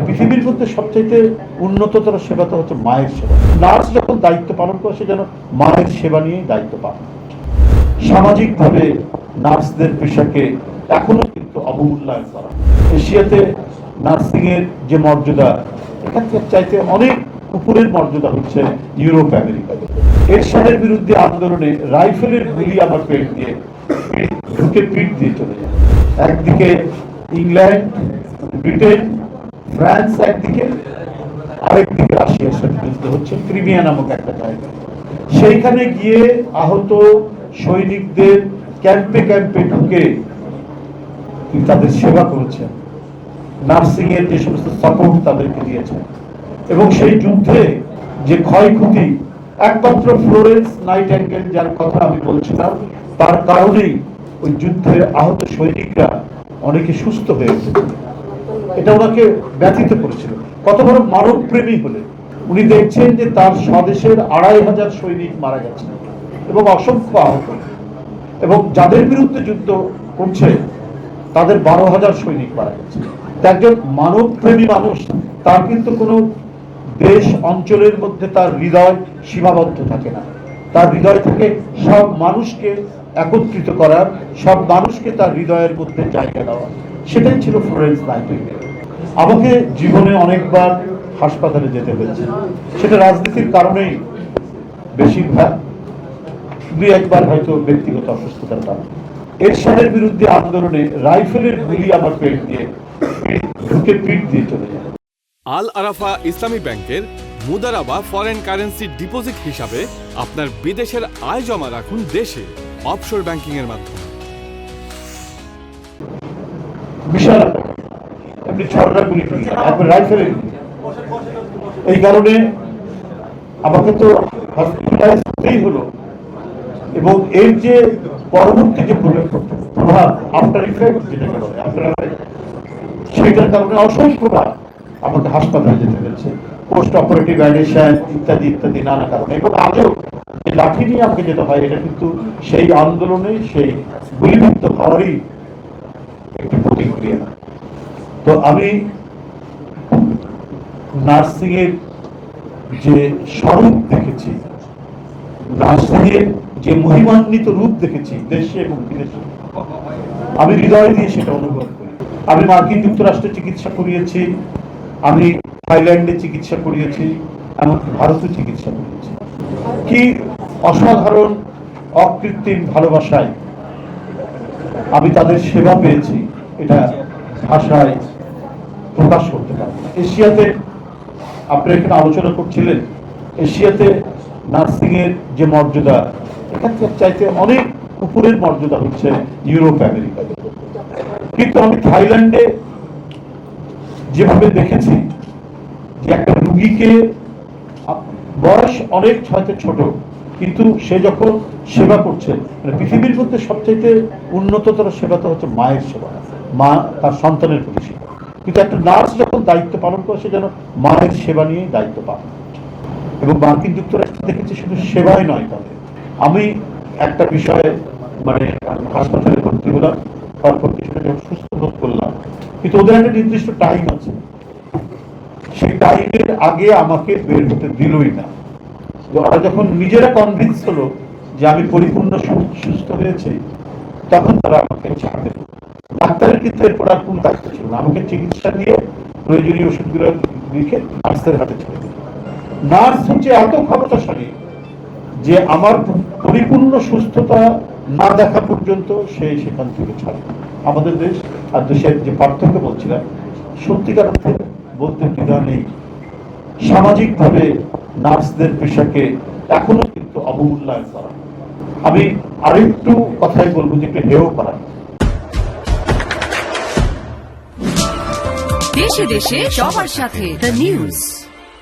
পৃথিবীর মধ্যে সবচাইতে উন্নততর সেবা তো হচ্ছে মায়ের সেবা। নার্স যখন দায়িত্ব পালন করে সে যেন মায়ের সেবা নিয়েই দায়িত্ব পালন করছে। সামাজিকভাবে নার্সদের পেশাকে এখনো কিন্তু অবমূল্যায়ন করা। এশিয়াতে নার্সিং এর যে মর্যাদা এখান থেকে চাইতে অনেক উপরের মর্যাদা হচ্ছে ইউরোপ আমেরিকাতে। এরশাদের বিরুদ্ধে আন্দোলনে রাইফেলের গুলি আমার পেট দিয়ে ঢুকে পিঠ দিয়ে চলে যায়। একদিকে ইংল্যান্ড, ব্রিটেন, ফ্রান্স একদিকে, আরেকদিকে রাশিয়ার সাথে যুদ্ধ হচ্ছে ক্রিমিয়া নামক একটা জায়গা। সেইখানে গিয়ে আহত সৈনিকদের ক্যাম্পে ক্যাম্পে ঢুকে তাদের সেবা করেছেন, নার্সিং এর যে সমস্ত সাপোর্ট তাদেরকে দিয়েছেন এবং সেই যুদ্ধে যে ক্ষয়ক্ষতি একমাত্র ফ্লোরেন্স নাইটিঙ্গেল যার কথা আমি বলছিলাম তার কারণেই ওই যুদ্ধে আহত সৈনিকরা অনেকে সুস্থ হয়ে উঠেছিল। এটা ওনাকে ব্যথিত করেছিল। কত বড় মানব প্রেমী হলে উনি দেখছেন যে তার স্বদেশের ২৫০০ সৈনিক মারা গেছে এবং অসংখ্য আহত, এবং যাদের বিরুদ্ধে যুদ্ধ করছে তাদের ১২,০০০ সৈনিক মারা গেছে। একজন মানব প্রেমী মানুষ, তার কিন্তু কোনো দেশ অঞ্চলের মধ্যে তার হৃদয় সীমাবদ্ধ থাকে না। তার হৃদয় থেকে সব মানুষকে একত্রিত করার, সব মানুষকে তার হৃদয়ের মধ্যে জায়গা দেওয়া। সেটাই ছিল ফ্লোরেন্স নাইটিঙ্গেল। আমাকে জীবনে অনেকবার হাসপাতালে যেতে হয়েছে, সেটা রাজনীতির কারণেই বেশিরভাগ, দুই একবার হয়তো ব্যক্তিগত অসুস্থতার কারণে। এরশাদের বিরুদ্ধে আন্দোলনে রাইফেলের গুলি আমার পেট দিয়ে ঢুকে পিঠ দিয়ে চলে যায়। আল আরাফা ইসলামী ব্যাংকের মুদারাবা ফরেন কারেন্সি ডিপোজিট হিসাবে আপনার বিদেশের আয় জমা রাখুন দেশে অফশোর ব্যাংকিং এর মাধ্যমে। বিশাল আপনি ৬টা গুলি আপনার রাইফেলের, এই কারণে আমাকে তো হসপিটালাইজ হতেই হলো, এবং এর যে পরবর্তী যে প্রভাব আফটার ইফেক্ট যেটাকে বলে আফটার ইফেক্ট, সেটার কারণে অসংখ্যবার আমাকে হাসপাতালে যেতে হয়েছে, পোস্ট অপারেটিভ অ্যাডিশন ইত্যাদি ইত্যাদি নানা কারণে। এবং আজও যে লাঠি নিয়ে আমাকে যেতে হয় এটা কিন্তু সেই আন্দোলনে সেই গুলিবিদ্ধ হওয়ারই একটি প্রতিক্রিয়া। তো আমি নার্সিং এর যে স্বরূপ দেখেছি, নার্সিং এর যে মহিমান্বিত রূপ দেখেছি দেশে এবং বিদেশে, আমি হৃদয় দিয়ে সেটা অনুভব করি। আমি মার্কিন যুক্তরাষ্ট্রে চিকিৎসা করিয়েছি, আমি থাইল্যান্ডে চিকিৎসা করিয়েছি, এমনকি ভারতে চিকিৎসা করিয়েছি। কি অসাধারণ অকৃত্রিম ভালোবাসায় আমি তাদের সেবা পেয়েছি, এটা ভাষায় প্রকাশ করতে পারি। এশিয়াতে আপনারা এখানে আলোচনা করছিলেন, এশিয়াতে নার্সিং এর যে মর্যাদা এখান থেকে চাইতে অনেক উপরের মর্যাদা হচ্ছে ইউরোপ আমেরিকাতে। কিন্তু আমি থাইল্যান্ডে যেভাবে দেখেছি যে একটা রুগীকে বয়স অনেক হয়তো ছোট, কিন্তু সে যখন সেবা করছে, পৃথিবীর মধ্যে সবচাইতে উন্নততর সেবা তো হচ্ছে মায়ের সেবা, মা তার সন্তানের প্রতি সেবা। কিন্তু একটা নার্স যখন দায়িত্ব পালন করে সে যেন মায়ের সেবা নিয়েই দায়িত্ব পালন করছে। এবং মার্কিন যুক্তরাষ্ট্রে দেখেছি শুধু সেবাই নয়, তাদের আমি একটা বিষয়ে হাসপাতালে ভর্তি হলাম, তারপর কিছুটা যখন সুস্থ বোধ করলাম, কিন্তু ওদের একটা নির্দিষ্ট টাইম আছে, সেই টাইমের আগে আমাকে বের হতে দিলই না। ওরা যখন নিজেরা কনভিন্স হলো যে আমি পরিপূর্ণ সুস্থ হয়েছি, তখন তারা আমাকে ছাড় দেবে। ডাক্তারের কিন্তু এরপর আর কোন দায়িত্ব ছিল না, আমাকে চিকিৎসা দিয়ে প্রয়োজনীয় ওষুধগুলো লিখে নার্সের হাতে ছেড়ে দিল। নার্স হচ্ছে এত ক্ষমতাশালী যে আমার পরিপূর্ণ সুস্থতা না দেখা পর্যন্ত সে সেখান থেকে ছাড়ে। আমাদের দেশ আর দেশের যে পার্থক্য বলছিলাম, সত্যিকার অর্থে বলতে দ্বিধা নেই, সামাজিকভাবে নার্সদের পেশাকে এখনো কিন্তু অবমূল্যায়ন করা। আমি আরেকটু কথাই বলবো যে হেয় করা। দেশে দেশে সবার সাথে দ্য নিউজ।